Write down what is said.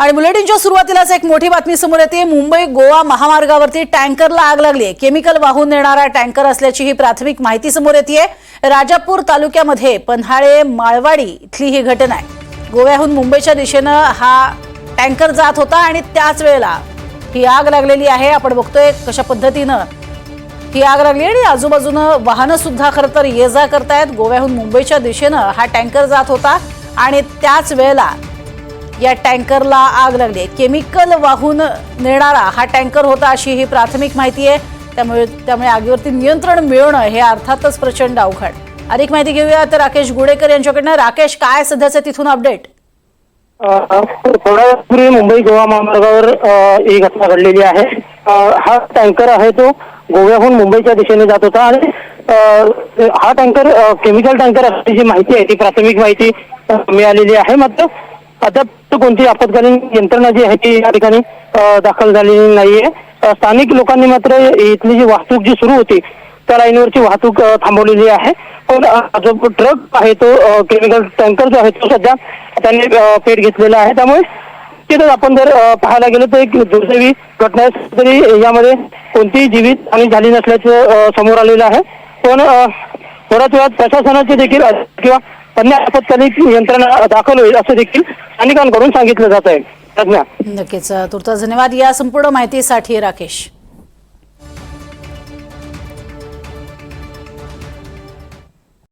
आणि बुलेटिनच्या सुरुवातीलाच एक मोठी बातमी समोर येते। मुंबई गोवा महामार्गावरती टँकरला आग लागली आहे। केमिकल वाहून नेणारा टँकर असल्याची ही प्राथमिक माहिती समोर येते। राजापूर तालुक्यामध्ये पन्हाळे माळवाडी इथली ही घटना आहे। गोव्याहून मुंबईच्या दिशेने हा टँकर जात होता आणि त्याच वेळेला ही आग लागलेली आहे। आपण बघतोय कशा पद्धतीने ही आग लागली आणि आजूबाजूने वाहनं सुद्धा खरं तर ये-जा करतायत। गोव्याहून मुंबईच्या दिशेने हा टँकर जात होता आणि त्याच वेळेला या टँकरला आग लागली। केमिकल वाहून नेणारा हा टँकर होता अशी ही प्राथमिक माहिती आहे। त्यामुळे आगीवरती नियंत्रण मिळवणं हे अर्थातच प्रचंड अवघड। अधिक माहिती घेऊया तर राकेश गुडेकर यांच्याकडनं। राकेश, काय सध्याचं तिथून अपडेट? थोड्या वेळापूर्वी मुंबई गोवा महामार्गावर ही घटना घडलेली आहे। हा टँकर आहे तो गोव्याहून मुंबईच्या दिशेने जात होता आणि हा टँकर केमिकल टँकर असल्याची माहिती आहे, ती प्राथमिक माहिती मिळालेली आहे। मात्र अद्याप कोणती आपत्कालीन यंत्रणा जी आहे ती या ठिकाणी दाखल झालेली नाहीये। स्थानिक लोकांनी मात्र इथली जी वाहतूक जी सुरू होती त्या लाईनवरची वाहतूक थांबवलेली आहे। पण जो ट्रक आहे तो केमिकल टँकर जो आहे तो सध्या त्यांनी पेट घेतलेला आहे। त्यामुळे तिथं आपण जर पाहायला गेलो तर एक दुर्दैवी घटना आहे, तरी यामध्ये कोणतीही जीवित हानी झाली नसल्याचं समोर आलेलं आहे। पण थोड्याच वेळात प्रशासनाचे देखील किंवा अन्य आपत्कालीन यंत्रणा दाखल होईल असं देखील अनेकांकडून सांगितलं जात आहे। नक्कीच, तुर्तास धन्यवाद या संपूर्ण माहितीसाठी राकेश।